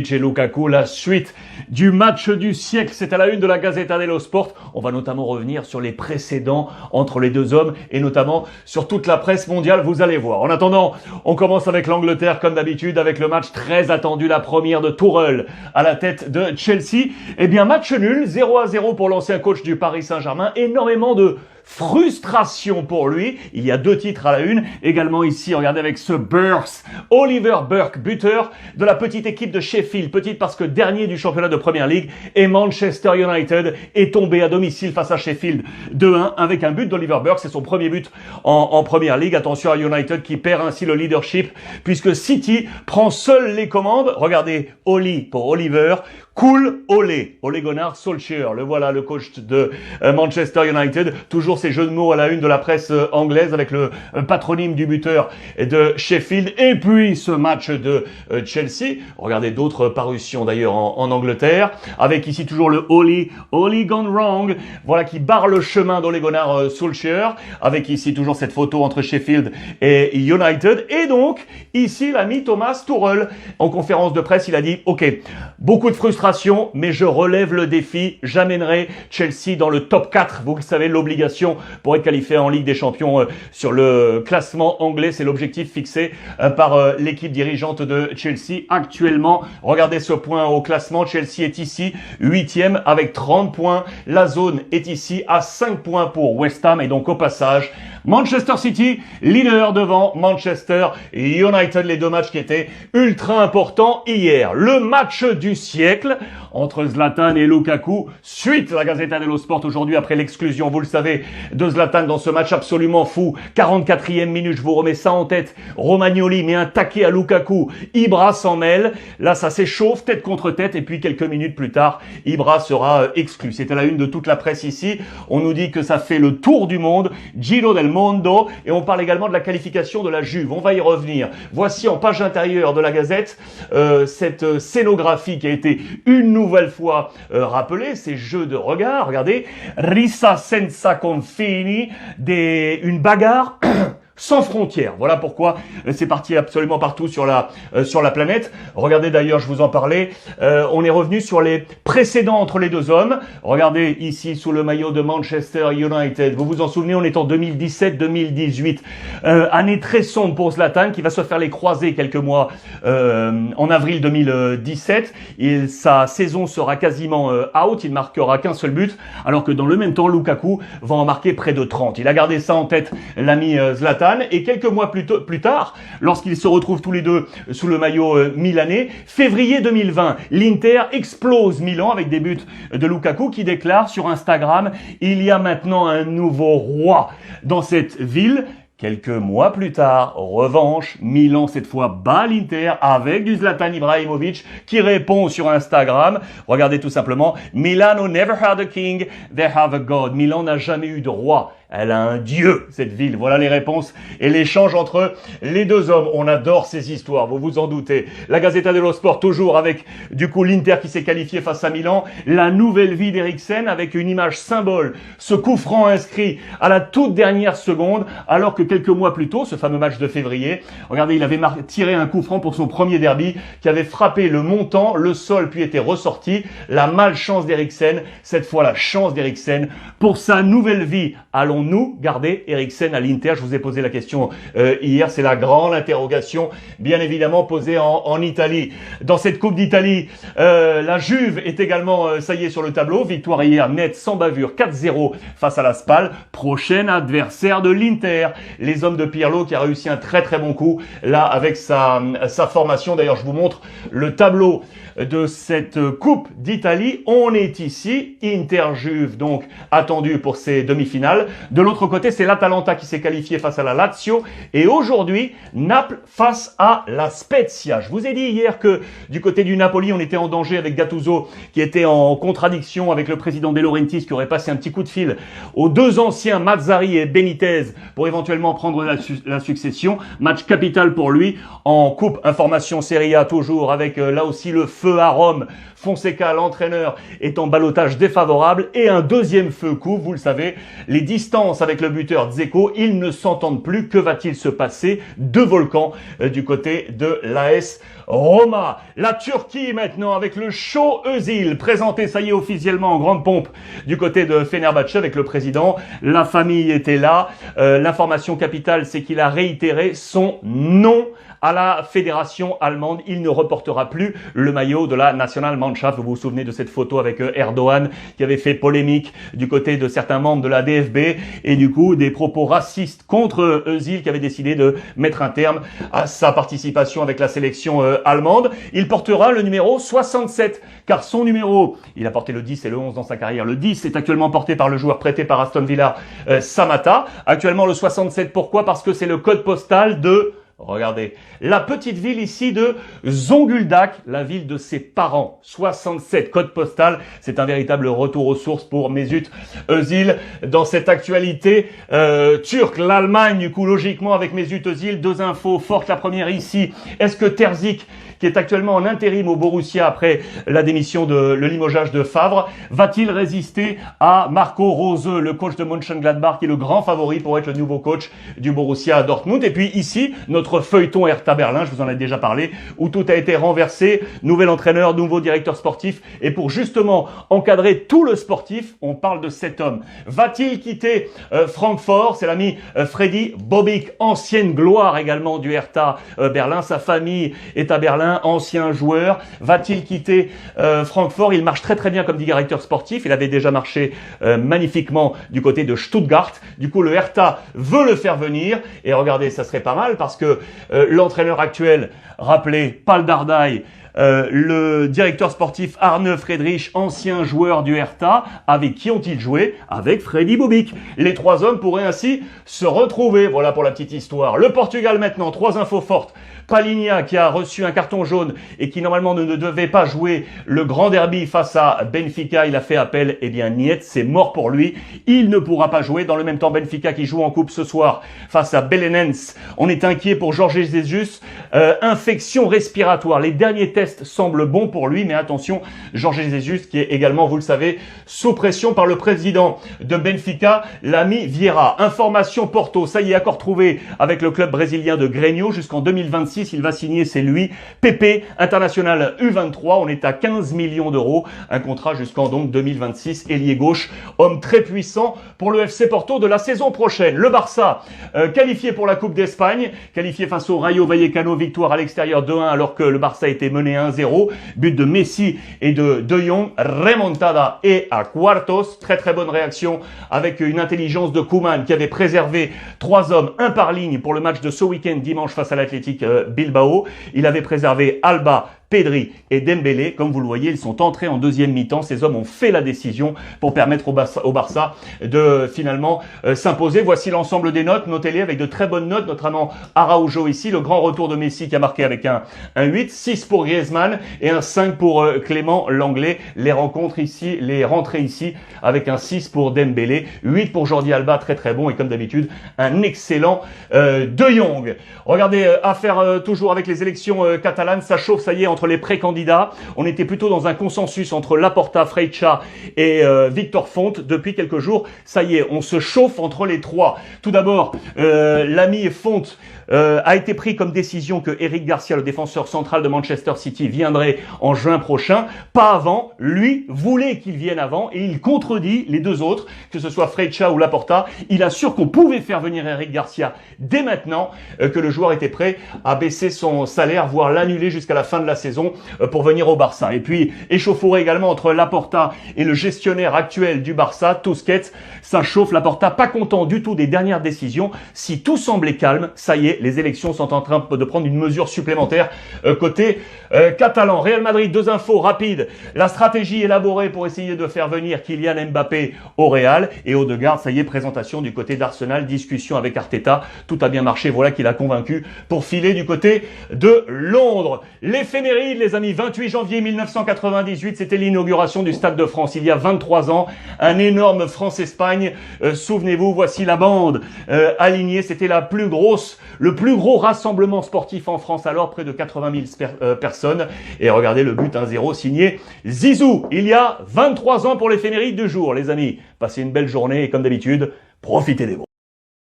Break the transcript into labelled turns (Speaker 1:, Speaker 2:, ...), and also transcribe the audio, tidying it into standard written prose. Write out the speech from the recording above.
Speaker 1: Et Lukaku, la suite du match du siècle, c'est à la une de la Gazzetta dello Sport. On va notamment revenir sur les précédents entre les deux hommes et notamment sur toute la presse mondiale, vous allez voir. En attendant, on commence avec l'Angleterre comme d'habitude avec le match très attendu, la première de Tuchel à la tête de Chelsea. Eh bien, match nul, 0-0 pour l'ancien coach du Paris Saint-Germain, énormément de frustration pour lui. Il y a 2 titres à la une. Également ici, regardez avec ce burst. Oliver Burke, buteur de la petite équipe de Sheffield. Petite parce que dernier du championnat de Premier League. Et Manchester United est tombé à domicile face à Sheffield 2-1 avec un but d'Oliver Burke. C'est son premier but en Premier League. Attention à United qui perd ainsi le leadership puisque City prend seul les commandes. Regardez, Oli pour Oliver. Cool Ole Gunnar Solskjaer, le voilà, le coach de Manchester United. Toujours ces jeux de mots à la une de la presse anglaise avec le patronyme du buteur de Sheffield. Et puis ce match de Chelsea. Regardez d'autres parutions d'ailleurs en Angleterre. Avec ici toujours le Oli Gone Wrong. Voilà qui barre le chemin d'Ole Gunnar Solskjaer. Avec ici toujours cette photo entre Sheffield et United. Et donc ici l'ami Thomas Tuchel en conférence de presse, il a dit « Ok, beaucoup de frustration, mais je relève le défi. J'amènerai Chelsea dans le top 4. Vous le savez, l'obligation pour être qualifié en Ligue des Champions sur le classement anglais, c'est l'objectif fixé par l'équipe dirigeante de Chelsea actuellement. Regardez ce point au classement. Chelsea est ici 8e avec 30 points. La zone est ici à 5 points pour West Ham. Et donc au passage, Manchester City, leader devant Manchester United. Les 2 matchs qui étaient ultra importants hier. Le match du siècle entre Zlatan et Lukaku. Suite la Gazzetta dello Sport aujourd'hui après l'exclusion, vous le savez, de Zlatan dans ce match absolument fou. 44e minute, je vous remets ça en tête. Romagnoli met un taquet à Lukaku. Ibra s'en mêle. Là, ça s'échauffe tête contre tête. Et puis quelques minutes plus tard, Ibra sera exclu. C'est à la une de toute la presse ici. On nous dit que ça fait le tour du monde. Giro del Mondo. Et on parle également de la qualification de la Juve. On va y revenir. Voici en page intérieure de la Gazette cette scénographie qui a été une nouvelle fois rappelée, ces jeux de regard. Regardez, rissa senza confini, une bagarre sans frontières. Voilà pourquoi c'est parti absolument partout sur la planète. Regardez d'ailleurs, je vous en parlais, on est revenu sur les précédents entre les deux hommes. Regardez ici sous le maillot de Manchester United. Vous vous en souvenez, on est en 2017-2018. Année très sombre pour Zlatan qui va se faire les croisés quelques mois en avril 2017. Sa saison sera quasiment out. Il marquera qu'un seul but alors que dans le même temps, Lukaku va en marquer près de 30. Il a gardé ça en tête, l'ami Zlatan. Et quelques mois plus tard, lorsqu'ils se retrouvent tous les deux sous le maillot milanais, février 2020, l'Inter explose Milan avec des buts de Lukaku qui déclare sur Instagram « Il y a maintenant un nouveau roi dans cette ville ». Quelques mois plus tard, revanche, Milan cette fois bat l'Inter avec du Zlatan Ibrahimovic qui répond sur Instagram. Regardez tout simplement, Milano never had a king, they have a god. Milan n'a jamais eu de roi. Elle a un dieu, cette ville. Voilà les réponses et l'échange entre les deux hommes. On adore ces histoires, vous vous en doutez. La Gazzetta dello Sport toujours avec, du coup, l'Inter qui s'est qualifié face à Milan. La nouvelle vie d'Eriksen avec une image symbole. Ce coup franc inscrit à la toute dernière seconde, alors que quelques mois plus tôt, ce fameux match de février, regardez, il avait tiré un coup franc pour son premier derby qui avait frappé le montant, le sol, puis était ressorti. La malchance d'Eriksen, cette fois la chance d'Eriksen pour sa nouvelle vie. Allons-nous garder Eriksen à l'Inter? Je vous ai posé la question hier, c'est la grande interrogation, bien évidemment posée en Italie. Dans cette Coupe d'Italie, la Juve est également, ça y est, sur le tableau. Victoire hier nette, sans bavure, 4-0 face à la Spal. Prochain adversaire de l'Inter. Les hommes de Pirlo qui a réussi un très très bon coup, là, avec sa formation. D'ailleurs, je vous montre le tableau de cette Coupe d'Italie. On est ici, Inter-Juve, donc attendu pour ces demi-finales. De l'autre côté, c'est l'Atalanta qui s'est qualifié face à la Lazio. Et aujourd'hui, Naples face à la Spezia. Je vous ai dit hier que du côté du Napoli, on était en danger avec Gattuso qui était en contradiction avec le président De Laurentiis qui aurait passé un petit coup de fil aux 2 anciens Mazzarri et Benitez pour éventuellement prendre la succession. Match capital pour lui en Coupe Information Serie A toujours avec là aussi le feu à Rome. Fonseca, l'entraîneur, est en ballottage défavorable et un deuxième feu couvre, vous le savez. Les distances latence avec le buteur Dzeko. Ils ne s'entendent plus. Que va-t-il se passer de Volcan du côté de l'AS Roma? La Turquie maintenant avec le show Özil, présenté ça y est officiellement en grande pompe du côté de Fenerbahçe avec le président. La famille était là. L'information capitale, c'est qu'il a réitéré son non à la fédération allemande. Il ne reportera plus le maillot de la Nationalmannschaft. Vous vous souvenez de cette photo avec Erdogan qui avait fait polémique du côté de certains membres de la DFB et du coup des propos racistes contre Özil qui avait décidé de mettre un terme à sa participation avec la sélection allemande. Il portera le numéro 67 car son numéro, il a porté le 10 et le 11 dans sa carrière. Le 10 est actuellement porté par le joueur prêté par Aston Villa, Samatta. Actuellement le 67, pourquoi? Parce que c'est le code postal de... Regardez, la petite ville ici de Zonguldak, la ville de ses parents. 67, code postal. C'est un véritable retour aux sources pour Mesut Özil. Dans cette actualité turque, l'Allemagne, du coup, logiquement, avec Mesut Özil, deux infos fortes. La première ici, est-ce que Terzic, qui est actuellement en intérim au Borussia après la démission le limogeage de Favre, va-t-il résister à Marco Rose, le coach de Mönchengladbach, qui est le grand favori pour être le nouveau coach du Borussia Dortmund? Et puis ici, notre feuilleton Hertha Berlin, je vous en ai déjà parlé, où tout a été renversé, nouvel entraîneur, nouveau directeur sportif, et pour justement encadrer tout le sportif, on parle de cet homme. Va-t-il quitter Francfort? C'est l'ami Freddy Bobic, ancienne gloire également du Hertha Berlin, sa famille est à Berlin, ancien joueur. Va-t-il quitter Francfort? Il marche très très bien comme directeur sportif, il avait déjà marché magnifiquement du côté de Stuttgart. Du coup, le Hertha veut le faire venir, et regardez, ça serait pas mal, parce que l'entraîneur actuel, rappelez, Pal Dardai, le directeur sportif Arne Friedrich, ancien joueur du Hertha, avec qui ont-ils joué? Avec Freddy Bobic. Les trois hommes pourraient ainsi se retrouver. Voilà pour la petite histoire. Le Portugal maintenant, trois infos fortes. Palhinha qui a reçu un carton jaune et qui normalement ne devait pas jouer le grand derby face à Benfica. Il a fait appel. Eh bien, niet, c'est mort pour lui. Il ne pourra pas jouer. Dans le même temps, Benfica qui joue en coupe ce soir face à Belenenses. On est inquiet pour Jorge Jesus. Infection respiratoire. Les derniers tests semblent bons pour lui, mais attention, Jorge Jesus qui est également, vous le savez, sous pression par le président de Benfica, l'ami Vieira. Information Porto, ça y est, accord trouvé avec le club brésilien de Grêmio jusqu'en 2026. Il va signer, c'est lui, Pepe, international U23. On est à 15 millions d'euros. Un contrat jusqu'en donc 2026. Ailier gauche, homme très puissant pour le FC Porto de la saison prochaine. Le Barça, qualifié pour la Coupe d'Espagne, qualifié face au Rayo Vallecano, victoire à l'extérieur 2-1 alors que le Barça était mené 1-0. But de Messi et de Jong, remontada et à quartos. Très très bonne réaction avec une intelligence de Koeman qui avait préservé trois hommes, un par ligne pour le match de ce week-end dimanche face à l'Athletic Bilbao. Il avait préservé Alba, Pedri et Dembélé. Comme vous le voyez, ils sont entrés en deuxième mi-temps. Ces hommes ont fait la décision pour permettre au Barça de finalement s'imposer. Voici l'ensemble des notes. Notez-les avec de très bonnes notes, notamment Araujo ici. Le grand retour de Messi qui a marqué avec un 8, 6 pour Griezmann et un 5 pour Clément Langlais. Les rencontres ici, les rentrées ici avec un 6 pour Dembélé, 8 pour Jordi Alba, très très bon. Et comme d'habitude, un excellent De Jong. Regardez, affaire toujours avec les élections catalanes. Ça chauffe, ça y est, entre les pré-candidats. On était plutôt dans un consensus entre Laporta, Freixa et Victor Font. Depuis quelques jours, ça y est, on se chauffe entre les trois. Tout d'abord, l'ami Font a été pris comme décision que Eric Garcia, le défenseur central de Manchester City, viendrait en juin prochain. Pas avant. Lui voulait qu'il vienne avant et il contredit les deux autres, que ce soit Freixa ou Laporta. Il assure qu'on pouvait faire venir Eric Garcia dès maintenant, que le joueur était prêt à baisser son salaire, voire l'annuler jusqu'à la fin de la saison pour venir au Barça. Et puis, échauffourée également entre Laporta et le gestionnaire actuel du Barça, Tusquets. Ça chauffe. Laporta pas content du tout des dernières décisions. Si tout semblait calme, ça y est, les élections sont en train de prendre une mesure supplémentaire côté catalan. Real Madrid, deux infos rapides. La stratégie élaborée pour essayer de faire venir Kylian Mbappé au Real. Et Odegaard, ça y est, présentation du côté d'Arsenal, discussion avec Arteta. Tout a bien marché, voilà qu'il a convaincu pour filer du côté de Londres. L'éphéméride, les amis, 28 janvier 1998, c'était l'inauguration du Stade de France. Il y a 23 ans, un énorme France-Espagne. Souvenez-vous, voici la bande alignée. C'était le plus gros rassemblement sportif en France alors, près de 80 000 personnes. Et regardez le but 1-0 signé Zizou. Il y a 23 ans pour l'éphéméride du jour, les amis. Passez une belle journée et comme d'habitude, Profitez des bons.